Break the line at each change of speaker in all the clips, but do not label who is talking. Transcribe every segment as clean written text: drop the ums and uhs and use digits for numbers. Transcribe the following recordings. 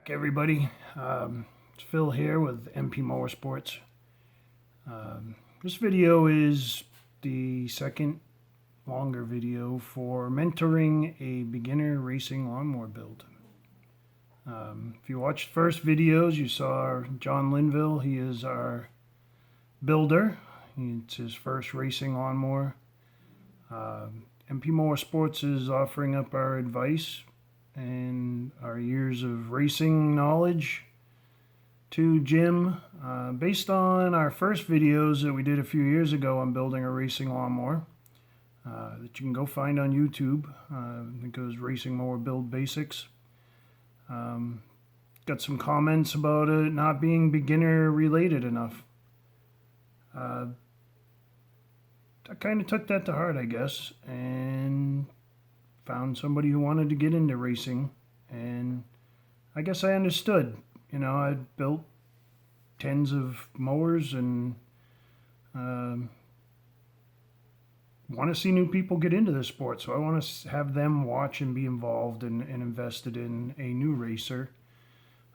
back, everybody. It's Phil here with MP Motorsports. This video is the second longer video for mentoring a beginner racing lawnmower build. If you watched first videos, you saw John Linville. He is our builder. It's his first racing lawnmower. MP Motorsports is offering up our advice and our years of racing knowledge to Jim, based on our first videos that we did a few years ago on building a racing lawnmower that you can go find on YouTube. I think it was Racing Mower Build Basics. Got some comments about it not being beginner related enough. I kind of took that to heart, I guess, and found somebody who wanted to get into racing, and I guess I understood. You know, I built tens of mowers and want to see new people get into this sport, so I want to have them watch and be involved and invested in a new racer,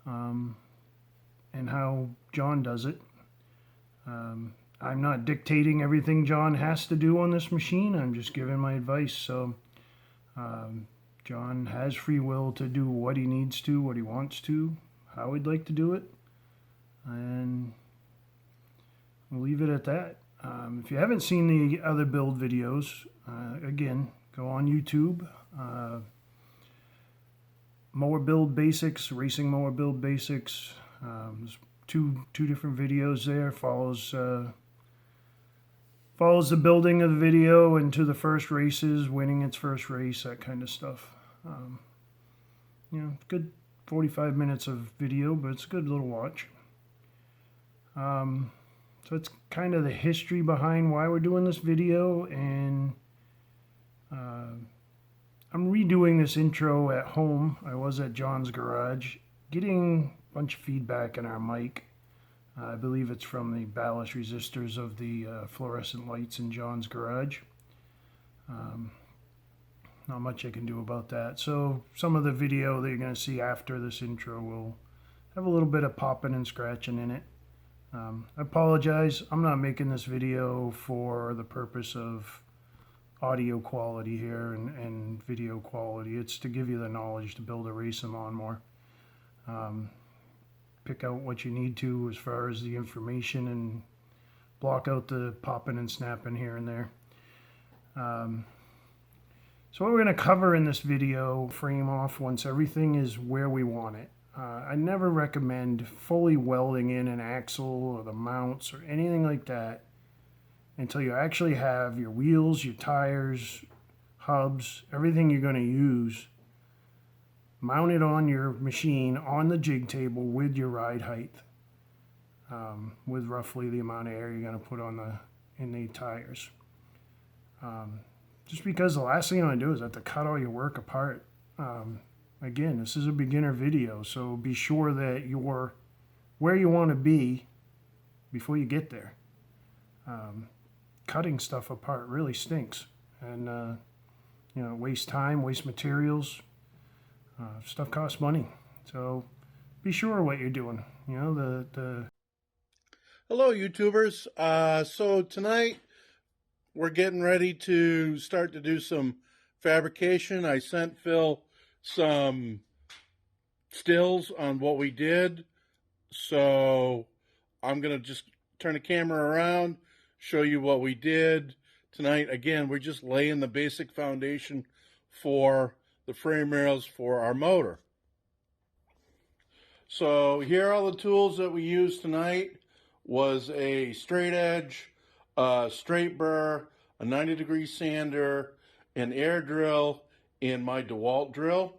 and how John does it. I'm not dictating everything John has to do on this machine. I'm just giving my advice. So John has free will to do what he needs to, what he wants to, how he'd like to do it, and we'll leave it at that. If you haven't seen the other build videos, again, go on YouTube. Mower Build Basics, Racing Mower Build Basics. There's two different videos there. Follows the building of the video into the first races, winning its first race, that kind of stuff. You know, good 45 minutes of video, but it's a good little watch. So it's kind of the history behind why we're doing this video, and I'm redoing this intro at home. I was at John's garage, getting a bunch of feedback in our mic. I believe it's from the ballast resistors of the fluorescent lights in John's garage. Not much I can do about that. So some of the video that you're going to see after this intro will have a little bit of popping and scratching in it. I apologize. I'm not making this video for the purpose of audio quality here and video quality. It's to give you the knowledge to build a racing lawnmower. Pick out what you need to as far as the information and block out the popping and snapping here and there. So what we're going to cover in this video, frame off once everything is where we want it. I never recommend fully welding in an axle or the mounts or anything like that until you actually have your wheels, your tires, hubs, everything you're going to use mounted on your machine on the jig table with your ride height, with roughly the amount of air you're going to put on in the tires. Just because the last thing you want to do is have to cut all your work apart. Again, this is a beginner video, so be sure that you're where you want to be before you get there. Cutting stuff apart really stinks, and you know, waste time, waste materials. Stuff costs money, so be sure what you're doing. You know, the
Hello, YouTubers. So tonight we're getting ready to start to do some fabrication. I sent Phil some stills on what we did, so I'm gonna just turn the camera around, show you what we did tonight. Again, we're just laying the basic foundation for the frame rails for our motor. So here are all the tools that we used tonight. Was a straight edge, straight burr, a 90-degree sander, an air drill, and my DeWalt drill.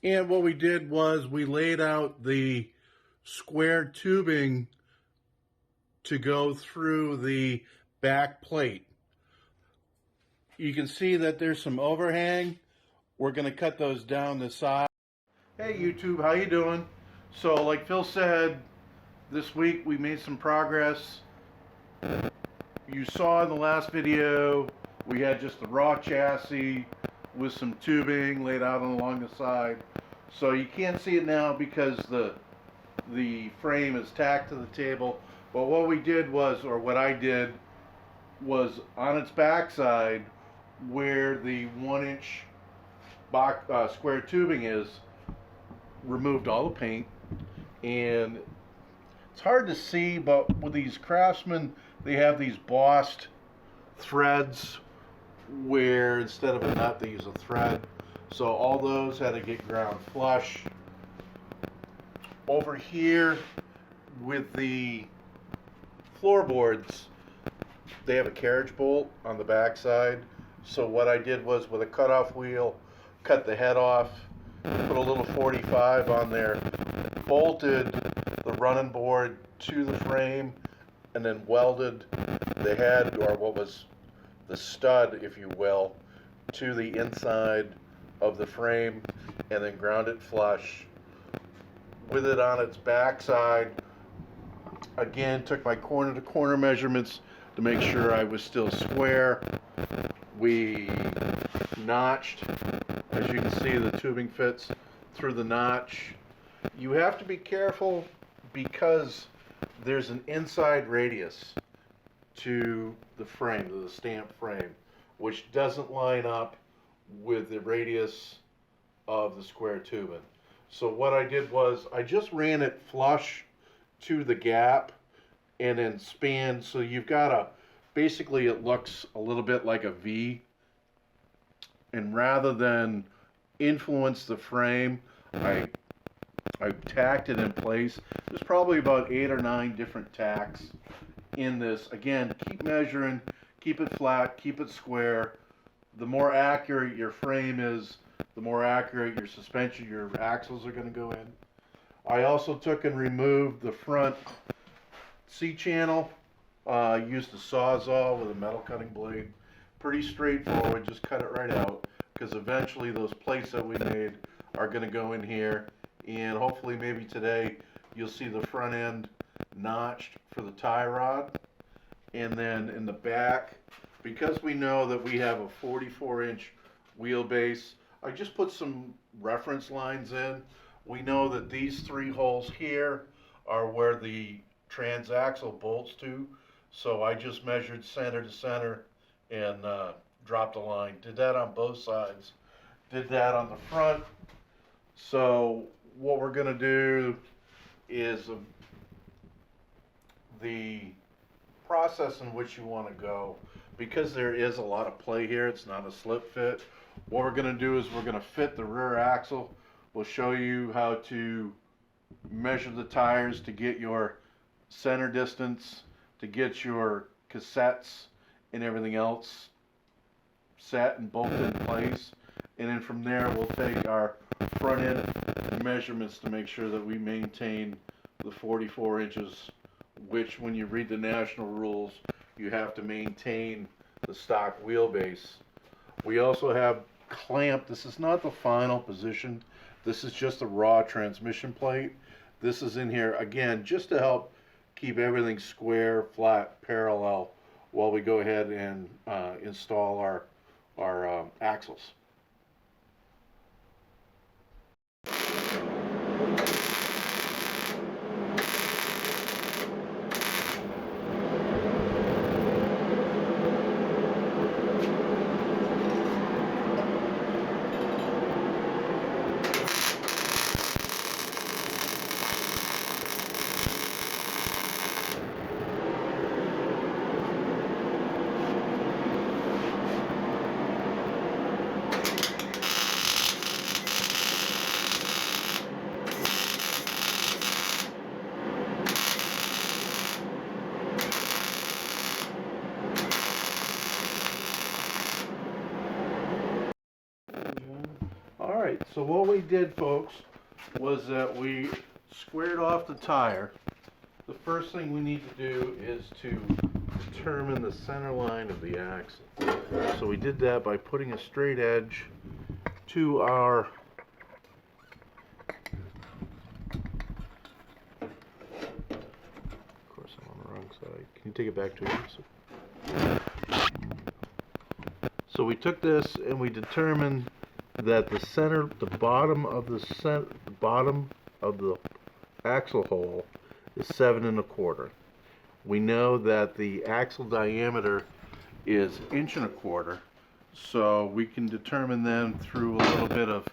And what we did was we laid out the square tubing to go through the back plate. You can see that there's some overhang. We're going to cut those down the side. Hey YouTube, how you doing? So like Phil said, this week we made some progress. You saw in the last video we had just the raw chassis with some tubing laid out along the side. So you can't see it now because the frame is tacked to the table. But what we did was, or what I did, was on its backside where the 1-inch square tubing is, removed all the paint. And it's hard to see, but with these Craftsman, they have these bossed threads where instead of a nut they use a thread. So all those had to get ground flush. Over here with the floorboards, they have a carriage bolt on the back side. So what I did was, with a cutoff wheel, cut the head off, put a little 45 on there, bolted the running board to the frame, and then welded the head, or what was the stud, if you will, to the inside of the frame, and then ground it flush. With it on its backside, again, took my corner to corner measurements to make sure I was still square. We notched, as you can see, the tubing fits through the notch. You have to be careful because there's an inside radius to the frame, to the stamp frame, which doesn't line up with the radius of the square tubing. So what I did was, I just ran it flush to the gap and then spanned, so you've got a, basically it looks a little bit like a V, and rather than influence the frame, I tacked it in place. There's probably about 8 or 9 different tacks in this. Again, keep measuring, keep it flat, keep it square. The more accurate your frame is, the more accurate your suspension, your axles are going to go in. I also took and removed the front C-channel. Used a Sawzall with a metal cutting blade. Pretty straightforward, just cut it right out, because eventually those plates that we made are going to go in here, and hopefully maybe today you'll see the front end notched for the tie rod. And then in the back, because we know that we have a 44-inch wheelbase, I just put some reference lines in. We know that these 3 holes here are where the transaxle bolts to, so I just measured center to center and dropped a line. Did that on both sides. Did that on the front. So what we're going to do is the process in which you want to go, because there is a lot of play here, it's not a slip fit. What we're going to do is we're going to fit the rear axle. We'll show you how to measure the tires to get your center distance, to get your cassettes and everything else set and bolted in place. And then from there we'll take our front end measurements to make sure that we maintain the 44 inches, which when you read the national rules, you have to maintain the stock wheelbase. We also have clamp. This is not the final position. This is just a raw transmission plate. This is in here, again, just to help keep everything square, flat, parallel, while we go ahead and install our axles. Alright, so what we did, folks, was that we squared off the tire. The first thing we need to do is to determine the center line of the axle. So we did that by putting a straight edge to our of course I'm on the wrong side. Can you take it back to me? So we took this and we determined that the bottom of the axle hole is 7 1/4. We know that the axle diameter is 1 1/4, so we can determine then through a little bit of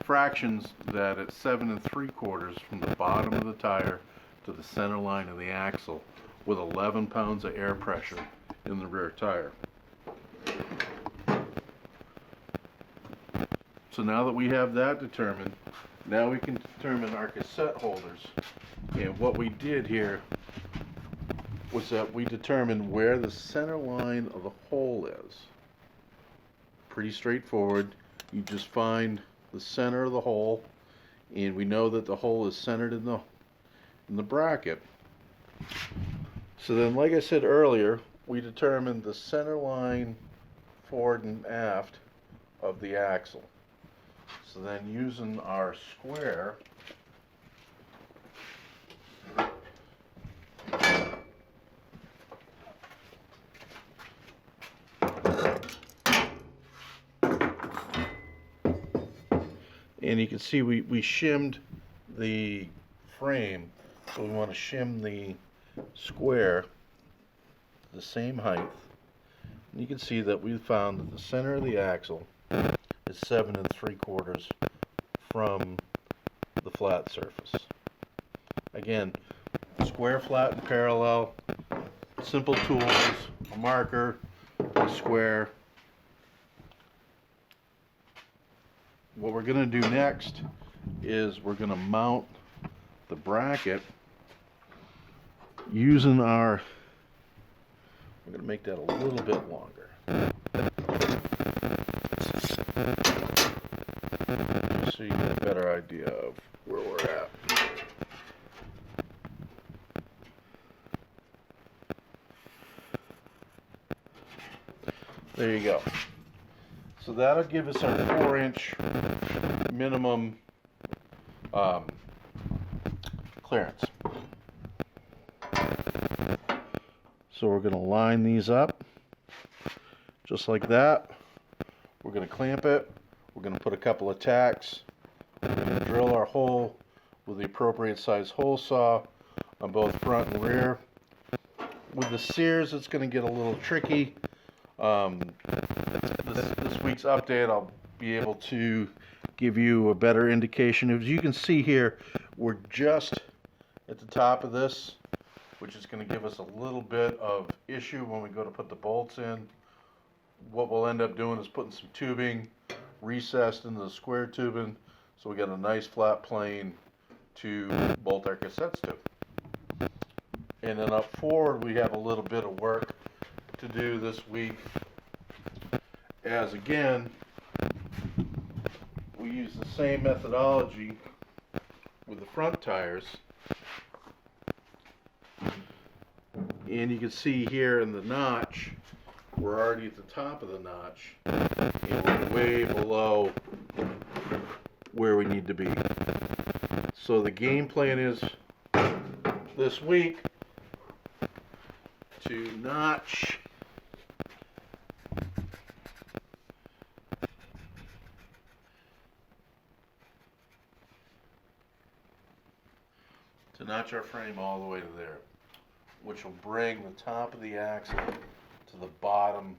fractions that it's 7 3/4 from the bottom of the tire to the center line of the axle, with 11 pounds of air pressure in the rear tire. So now that we have that determined, now we can determine our cassette holders. And what we did here was that we determined where the center line of the hole is. Pretty straightforward. You just find the center of the hole, and we know that the hole is centered in the bracket. So then, like I said earlier, we determined the center line forward and aft of the axle. So then, using our square, and you can see we shimmed the frame, so we want to shim the square the same height. And you can see that we found that the center of the axle is 7 3/4 from the flat surface. Again, square, flat, and parallel. Simple tools: a marker, a square. What we're going to do next is we're going to mount the bracket using our, we're going to make that a little bit longer, so you get a better idea of where we're at. There you go. So that'll give us our 4-inch minimum clearance. So we're going to line these up just like that. We're going to clamp it. We're going to put a couple of tacks. We're going to drill our hole with the appropriate size hole saw on both front and rear. With the sears, it's going to get a little tricky. This week's update, I'll be able to give you a better indication. As you can see here, we're just at the top of this, which is going to give us a little bit of issue when we go to put the bolts in. What we'll end up doing is putting some tubing recessed into the square tubing, so we got a nice flat plane to bolt our cassettes to. And then up forward, we have a little bit of work to do this week, as again, we use the same methodology with the front tires. And you can see here in the notch, we're already at the top of the notch, and we're way below where we need to be. So the game plan is this week to notch our frame all the way to there, which will bring the top of the axle to the bottom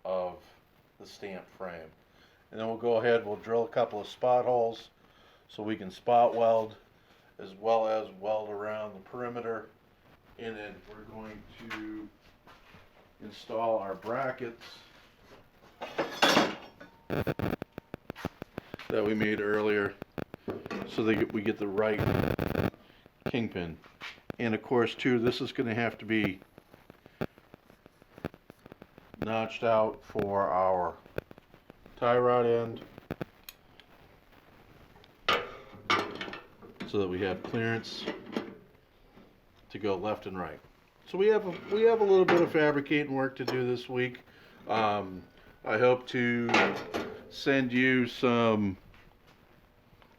of the stamped frame. And then we'll go ahead, we'll drill a couple of spot holes so we can spot weld, as well as weld around the perimeter. And then we're going to install our brackets that we made earlier, so that we get the right kingpin. And of course too, this is going to have to be notched out for our tie rod end, so that we have clearance to go left and right. So we have a little bit of fabricating work to do this week. I hope to send you some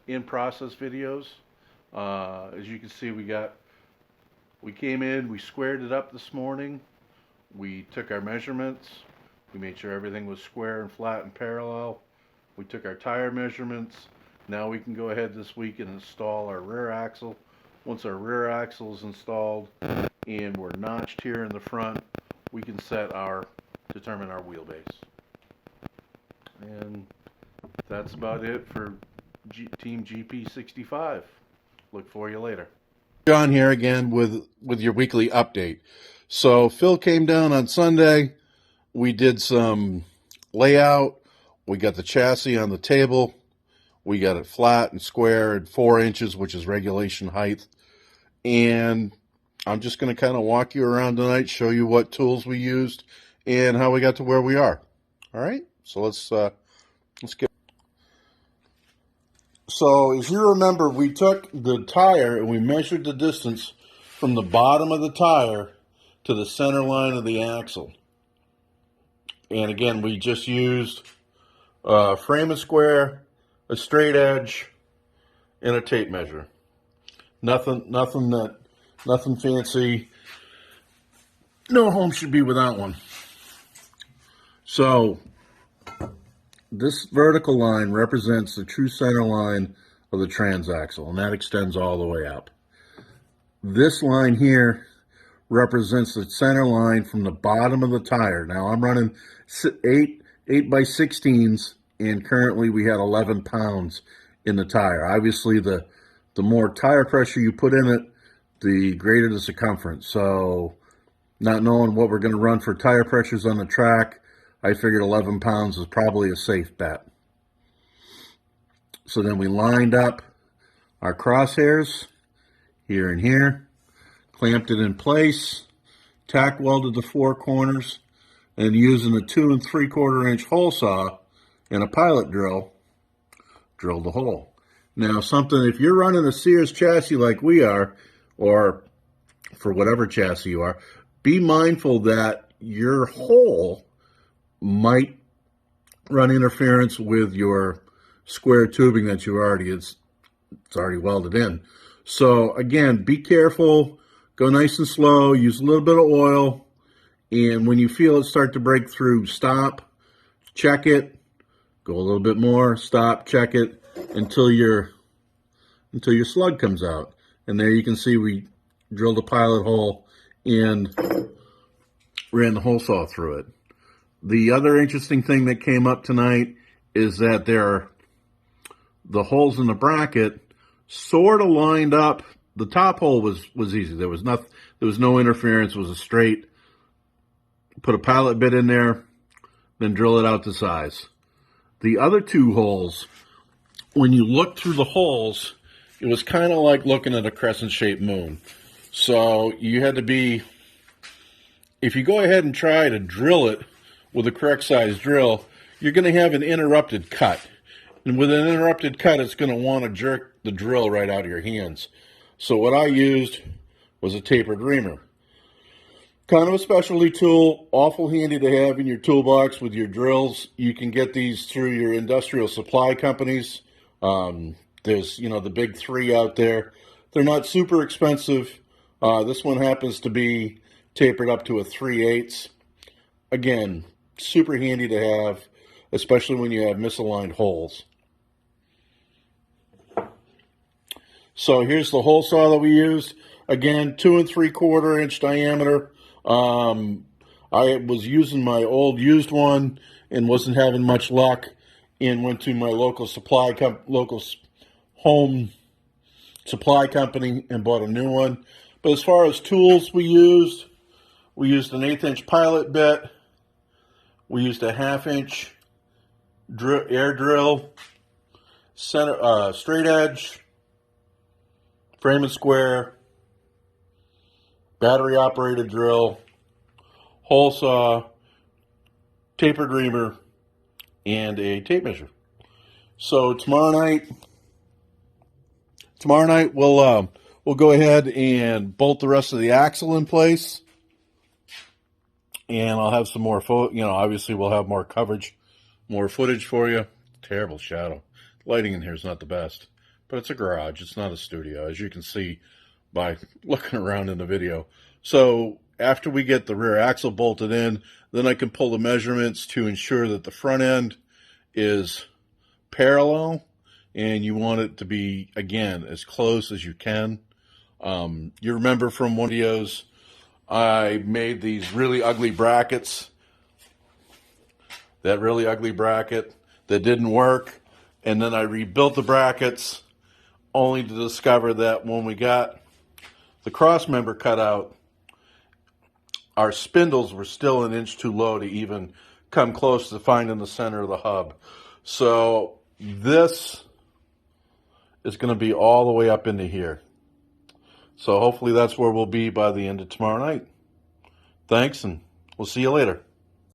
in-process videos. As you can see, we came in, we squared it up this morning. We took our measurements. We made sure everything was square and flat and parallel. We took our tire measurements. Now we can go ahead this week and install our rear axle. Once our rear axle is installed and we're notched here in the front, we can determine our wheelbase. And that's about it for Team GP65. Look for you later. John here again with your weekly update. So Phil came down on Sunday. We did some layout. We got the chassis on the table. We got it flat and square at 4 inches, which is regulation height. And I'm just going to kind of walk you around tonight, show you what tools we used and how we got to where we are. All right, so let's get. So as you remember, we took the tire and we measured the distance from the bottom of the tire to the center line of the axle. And again, we just used a frame and square, a straight edge, and a tape measure. Nothing fancy. No home should be without one. So this vertical line represents the true center line of the transaxle, and that extends all the way up. This line here represents the center line from the bottom of the tire. Now I'm running 8 by 16s, and currently we had 11 pounds in the tire. Obviously, the more tire pressure you put in it, the greater the circumference. So not knowing what we're going to run for tire pressures on the track, I figured 11 pounds is probably a safe bet. So then we lined up our crosshairs here and here, clamped it in place, tack welded the 4 corners, and using a 2 3/4 inch hole saw and a pilot drill, drilled the hole. Now if you're running a Sears chassis like we are, or for whatever chassis you are, be mindful that your hole might run interference with your square tubing that it's already welded in. So again, be careful, go nice and slow, use a little bit of oil, and when you feel it start to break through, stop, check it, go a little bit more, stop, check it until your slug comes out. And there you can see we drilled a pilot hole and ran the hole saw through it. The other interesting thing that came up tonight is that the holes in the bracket sort of lined up. The top hole was easy. There was no interference. It was a straight. Put a pilot bit in there, then drill it out to size. The other 2 holes, when you look through the holes, it was kind of like looking at a crescent-shaped moon. So you had to be, if you go ahead and try to drill it with the correct size drill, you're going to have an interrupted cut. And with an interrupted cut, it's going to want to jerk the drill right out of your hands. So what I used was a tapered reamer. Kind of a specialty tool, awful handy to have in your toolbox with your drills. You can get these through your industrial supply companies. There's, the big 3 out there. They're not super expensive. This one happens to be tapered up to a 3/8. Again, super handy to have, especially when you have misaligned holes. So here's the hole saw that we used. Again, 2 3/4 inch diameter. I was using my old used one and wasn't having much luck, and went to my local home supply company and bought a new one. But as far as tools we used an 1/8 inch pilot bit. We used a 1/2 inch air drill, straight edge, frame and square, battery operated drill, hole saw, tapered reamer, and a tape measure. So tomorrow night we'll go ahead and bolt the rest of the axle in place, and I'll have some more obviously we'll have more coverage, more footage for you. Terrible shadow. Lighting in here is not the best, but it's a garage. It's not a studio, as you can see by looking around in the video. So after we get the rear axle bolted in, then I can pull the measurements to ensure that the front end is parallel, and you want it to be, again, as close as you can. You remember from one of the videos, I made these really ugly brackets. That really ugly bracket that didn't work. And then I rebuilt the brackets only to discover that when we got the cross member cut out, our spindles were still an inch too low to even come close to finding the center of the hub. So this is going to be all the way up into here. So hopefully that's where we'll be by the end of tomorrow night. Thanks, and we'll see you later.